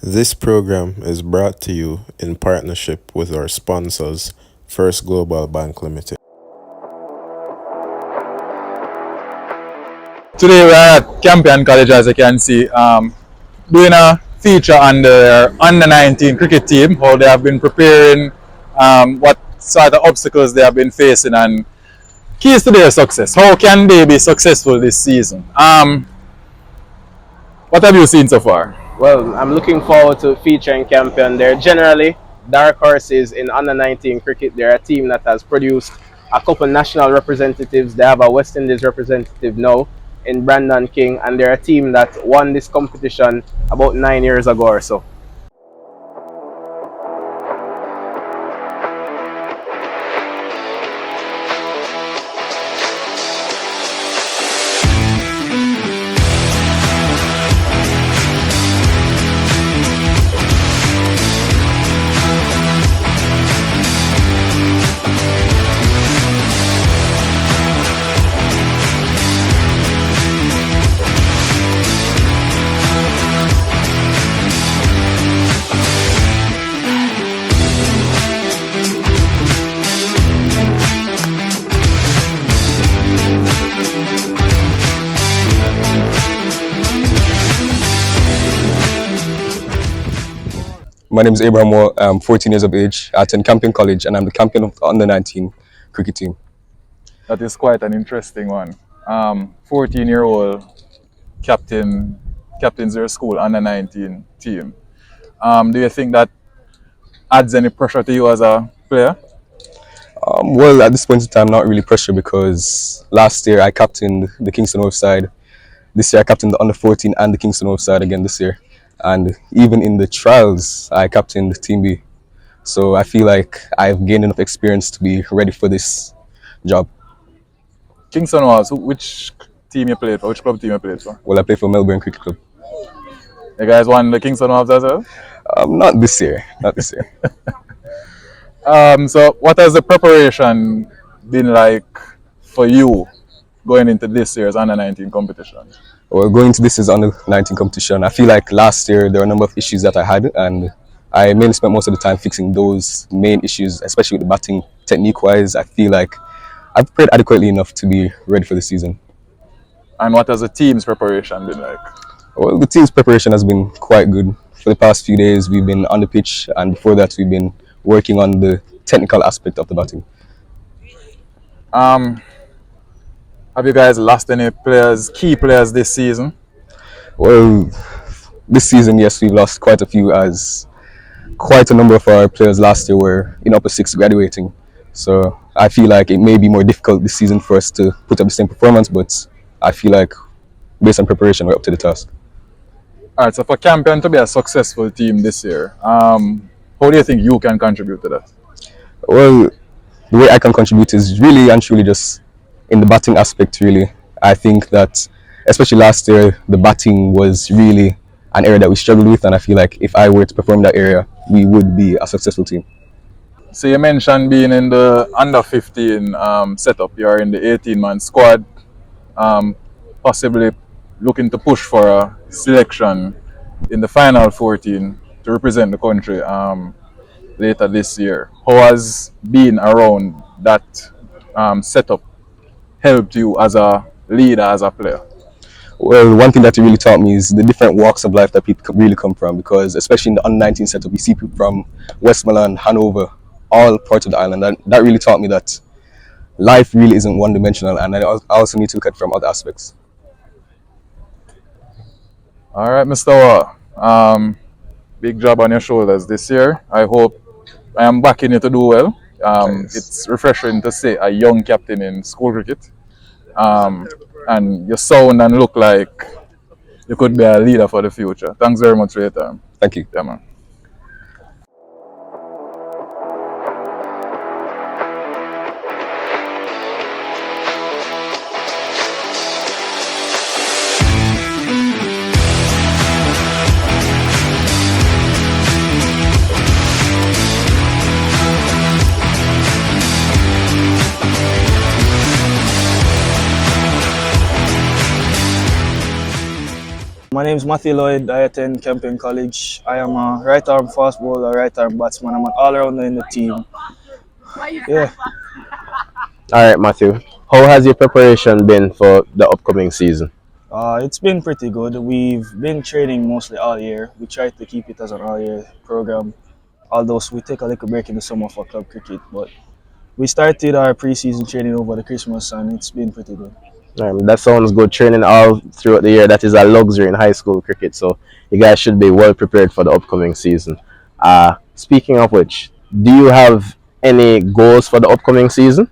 This program is brought to you in partnership with our sponsors, First Global Bank Limited. Today we're at Campion College, as you can see, doing a feature on their Under-19 cricket team, how they have been preparing, what sort of obstacles they have been facing, and keys to their success. How can they be successful this season? What have you seen so far? Well, I'm looking forward to featuring Campion. They're generally dark horses in under-19 cricket. They're a team that has produced a couple national representatives. They have a West Indies representative now in Brandon King, and they're a team that won this competition about 9 years ago or so. My name is Abraham Moore. I'm 14 years of age. I attend Campion College and I'm the captain of the Under-19 cricket team. That is quite an interesting one. 14-year-old captains their school Under-19 team. Do you think that adds any pressure to you as a player? Well, at this point in time, not really pressure because last year I captained the Kingston North side. This year I captained the Under-14 and the Kingston North side again this year. And even in the trials, I captained Team B. So I feel like I've gained enough experience to be ready for this job. Kingston was which team you played for? Which club team you played for? Well, I play for Melbourne Cricket Club. You guys won the Kingston Wolves as well? Not this year. Not this year. So what has the preparation been like for you going into this year's Under-19 competition? Well, going to this is Under-19 competition. I feel like last year there were a number of issues that I had, and I mainly spent most of the time fixing those main issues, especially with the batting technique-wise. I feel like I've prepared adequately enough to be ready for the season. And what has the team's preparation been like? Well, the team's preparation has been quite good. For the past few days, we've been on the pitch, and before that, we've been working on the technical aspect of the batting. Have you guys lost any key players this season? Well, this season, yes, we've lost quite a few, as quite a number of our players last year were in upper six graduating. So I feel like it may be more difficult this season for us to put up the same performance, but I feel like based on preparation, we're up to the task. All right, so for Campion to be a successful team this year, how do you think you can contribute to that? Well, the way I can contribute is really and truly just in the batting aspect, really. I think that, especially last year, the batting was really an area that we struggled with, and I feel like if I were to perform that area, we would be a successful team. So you mentioned being in the Under-15 setup. You're in the 18-man squad, possibly looking to push for a selection in the final 14 to represent the country later this year. How has being around that setup helped you as a leader, as a player? Well, one thing that it really taught me is the different walks of life that people really come from, because especially in the Under-19 setup, we see people from Westmoreland, Hanover, all parts of the island. And that really taught me that life really isn't one-dimensional, and I also need to look at it from other aspects. All right, Mr. Wa, big job on your shoulders this year. I hope I am backing you to do well. It's refreshing to see a young captain in school cricket. And you sound and look like you could be a leader for the future. Thanks very much for your time. Thank you. Yeah, man. My name is Matthew Lloyd. I attend Campion College. I am a right arm fast bowler, right arm batsman. I'm an all rounder in the team. Yeah, All right, Matthew. How has your preparation been for the upcoming season? it's been pretty good. We've been training mostly all year. We try to keep it as an all year program, although we take a little break in the summer for club cricket. But we started our preseason training over the Christmas and it's been pretty good. That sounds good. Training all throughout the year, that is a luxury in high school cricket. So you guys should be well prepared for the upcoming season. Speaking of which, do you have any goals for the upcoming season?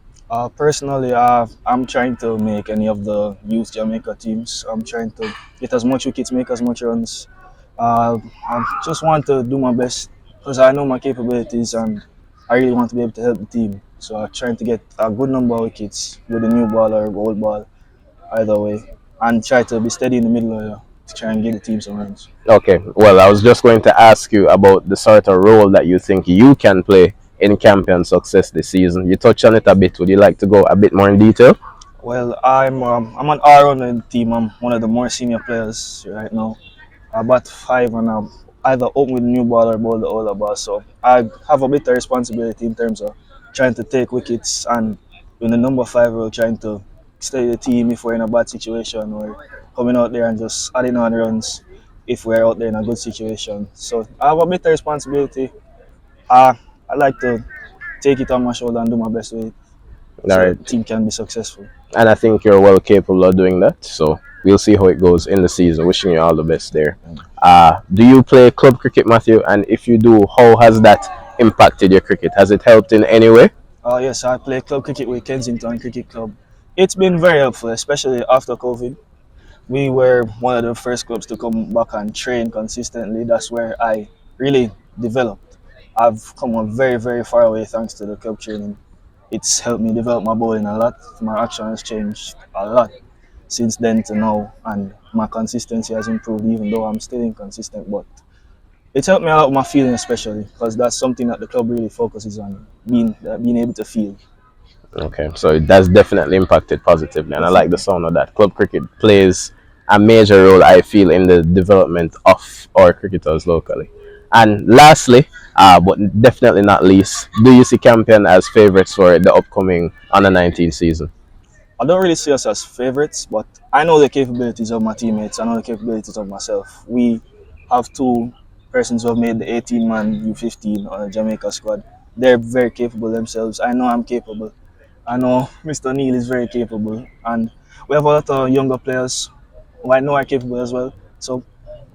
Personally, I'm trying to make any of the youth Jamaica teams. I'm trying to get as much wickets, make as much runs. I just want to do my best because I know my capabilities and I really want to be able to help the team. So I'm trying to get a good number of wickets with a new ball or old ball, either way, and try to be steady in the middle order to try and get the team some runs. Okay, well, I was just going to ask you about the sort of role that you think you can play in Campion success this season. You touched on it a bit. Would you like to go a bit more in detail? Well, I'm an all-rounder in the team. I'm one of the more senior players right now. I bat five and I'm either open with the new ball or bowl the older ball. So I have a bit of responsibility in terms of trying to take wickets and in the number five role trying to steady the team if we're in a bad situation or coming out there and just adding on runs if we're out there in a good situation. So I have a bit of responsibility. I like to take it on my shoulder and do my best with it All so the right. team can be successful. And I think you're well capable of doing that. So we'll see how it goes in the season. Wishing you all the best there. Do you play club cricket, Matthew? And if you do, how has that impacted your cricket? Has it helped in any way? Yes, I play club cricket with Kensington Cricket Club. It's been very helpful, especially after COVID. We were one of the first clubs to come back and train consistently. That's where I really developed. I've come a very, very far away thanks to the club training. It's helped me develop my bowling a lot. My action has changed a lot since then to now, and my consistency has improved, even though I'm still inconsistent. But it's helped me a lot with my feeling, especially because that's something that the club really focuses on being able to feel. Okay, so that's definitely impacted positively, and I like the sound of that. Club cricket plays a major role, I feel, in the development of our cricketers locally. And lastly, but definitely not least, do you see Campion as favourites for the upcoming Under-19 season? I don't really see us as favourites, but I know the capabilities of my teammates. I know the capabilities of myself. We have two persons who have made the 18-man U15 on the Jamaica squad. They're very capable themselves. I know I'm capable. I know Mr. Neil is very capable. And we have a lot of younger players who I know are capable as well. So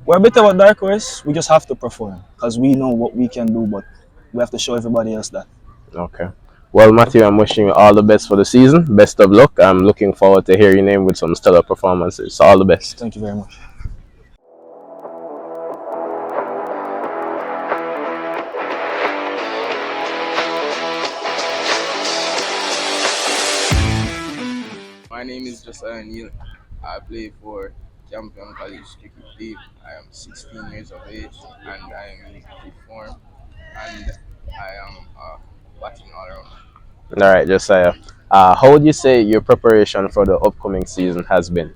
we're a bit of a dark horse. We just have to perform because we know what we can do, but we have to show everybody else that. Okay. Well, Matthew, I'm wishing you all the best for the season. Best of luck. I'm looking forward to hearing your name with some stellar performances. So all the best. Thank you very much. My name is Josiah Neal. I play for Campion College Cricket Team. I am 16 years of age and I am in good form and I am a batting all around. All right, Josiah. How would you say your preparation for the upcoming season has been?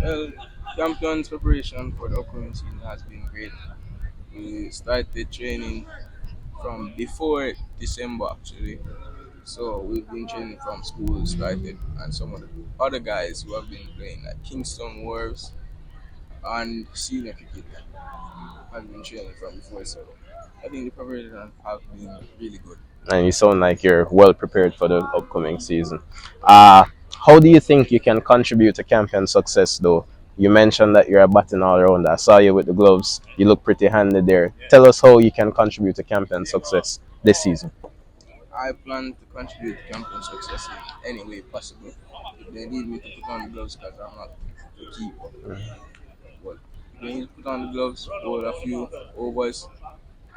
Well, Campion's preparation for the upcoming season has been great. We started training from before December actually. So we've been training from school started and some of the other guys who have been playing like Kingston Wolves and senior cricket have been training from before. So I think the preparation have been really good. And you sound like you're well prepared for the upcoming season. How do you think you can contribute to Campion's success, though? You mentioned that you're a batting all rounder. I saw you with the gloves. You look pretty handy there. Tell us how you can contribute to Campion's success this season. I plan to contribute to Campion success in any way possible. If they need me to put on the gloves because I'm not the keeper. But if they need to put on the gloves, hold a few overs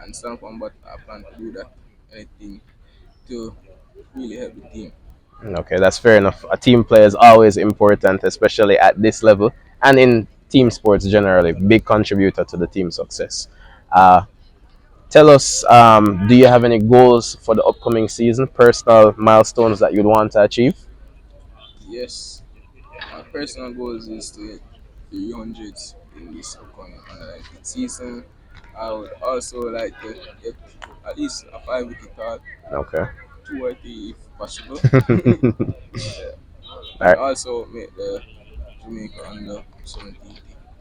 and stand on, but I plan to do that. Anything to really help the team. Okay, that's fair enough. A team player is always important, especially at this level and in team sports generally. Big contributor to the team success. Uh, Tell us, do you have any goals for the upcoming season? Personal milestones that you'd want to achieve? Yes, my personal goals is to hit 300s in this upcoming Under-19 season. I would also like to get at least a 5 wicket haul, Okay. 2 or 3 if possible. Yeah. All And right. also make the Jamaica under 17 team.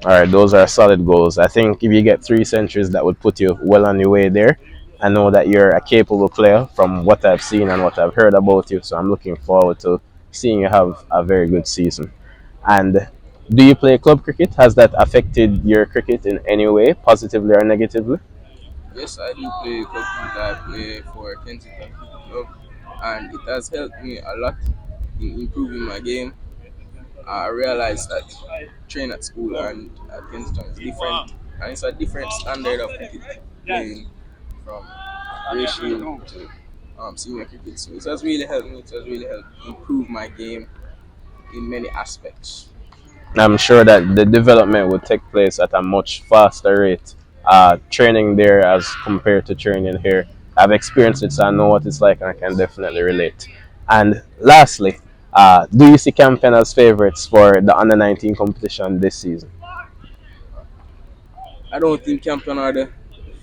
All right, those are solid goals. I think if you get 3 centuries, that would put you well on your way there. I know that you're a capable player from what I've seen and what I've heard about you, so I'm looking forward to seeing you have a very good season. And do you play club cricket? Has that affected your cricket in any way, positively or negatively? Yes, I do play club cricket. I play for Kensington Cricket Club, and it has helped me a lot in improving my game. I realized that training at school and at Kensington is different, and it's a different standard of cricket playing from ratio to senior cricket. So it has really helped me. It has really helped improve my game in many aspects. I'm sure that the development would take place at a much faster rate. Training there as compared to training here. I've experienced it, so I know what it's like, and I can definitely relate. And lastly, do you see Campion as favorites for the Under-19 competition this season? I don't think Campion are the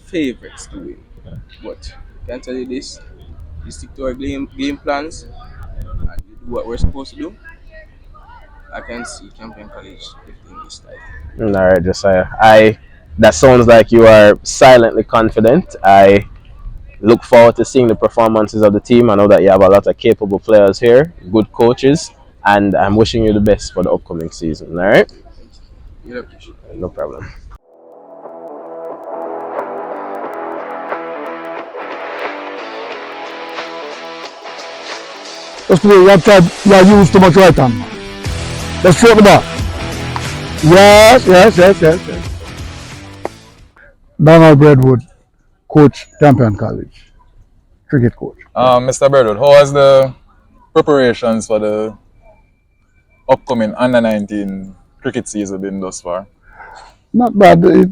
favorites to win, but I can tell you this: we stick to our game plans and we do what we're supposed to do. I can see Campion College lifting this title. All right, Josiah. That sounds like you are silently confident. I look forward to seeing the performances of the team. I know that you have a lot of capable players here, good coaches, and I'm wishing you the best for the upcoming season. All right? Thank you. Really appreciate it. No problem. Just play, you use too much right hand. Let's throw the ball. Yes. Donald Redwood, coach, Campion College, cricket coach. Mr. Birdwood, how has the preparations for the upcoming Under-19 cricket season been thus far? Not bad. We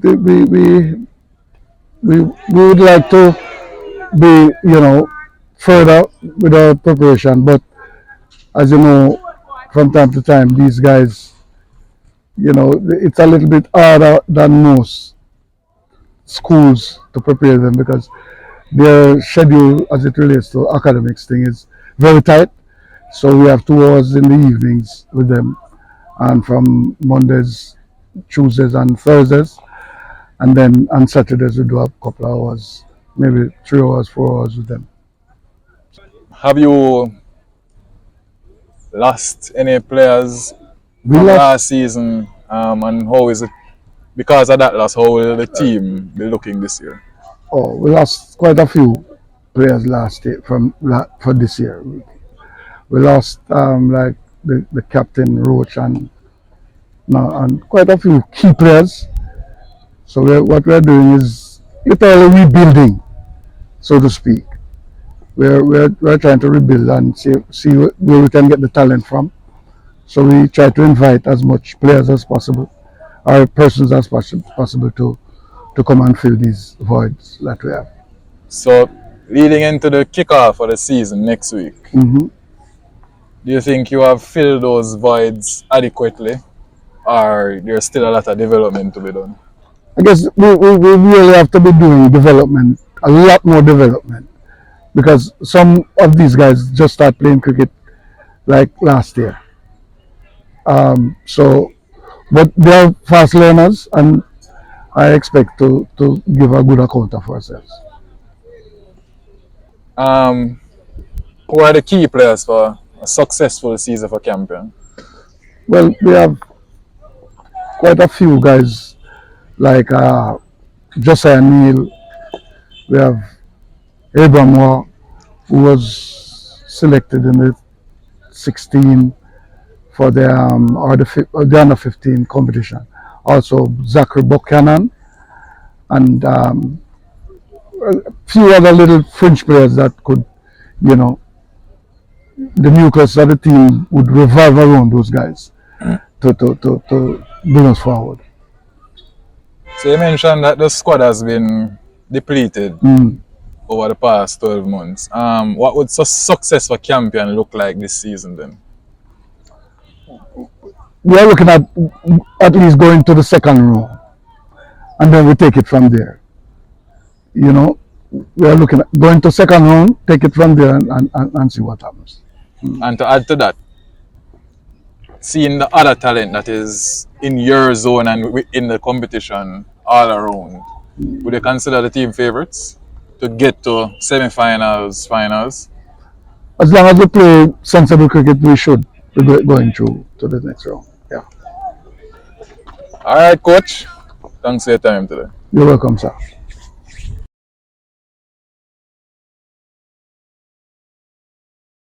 would like to be, further with our preparation, but as you know, from time to time, these guys, it's a little bit harder than most schools to prepare them because their schedule as it relates to academics thing is very tight. So we have 2 hours in the evenings with them, and from Mondays, Tuesdays, and Thursdays, and then on Saturdays we do a couple of hours, maybe 3 hours, 4 hours with them. Have you lost any players We from lost, last season? And how is it, because of that loss, how will the team be looking this year? we lost quite a few players last year for this year. We lost like the captain Roach and quite a few key players. So what we're doing is literally rebuilding, so to speak. We're trying to rebuild and see where we can get the talent from. So we try to invite as much players as possible, or persons as possible to come and fill these voids that we have. So, leading into the kickoff of the season next week, Mm-hmm. do you think you have filled those voids adequately, or there's still a lot of development to be done? I guess we really have to be doing development, a lot more development, because some of these guys just start playing cricket like last year. But they're fast learners, and I expect to give a good account of ourselves. Who are the key players for a successful season for Campion? Well, we have quite a few guys like Josiah Neal. We have Abraham Moore, who was selected in the 16 for the the under 15 competition. Also Zachary Buchanan and a few other little French players that could, the nucleus of the team would revolve around those guys to bring us forward. So you mentioned that the squad has been depleted over the past 12 months. What would success for Campion look like this season then? we are looking at least going to the second round, and then we take it from there. You know, we are looking at going to second round, take it from there, and see what happens. And to add to that, seeing the other talent that is in your zone and in the competition all around, would you consider the team favorites to get to semi-finals, finals? As long as we play sensible cricket, we should be going through to the next round. Yeah. All right, coach. Thanks for your time today. You're welcome, sir.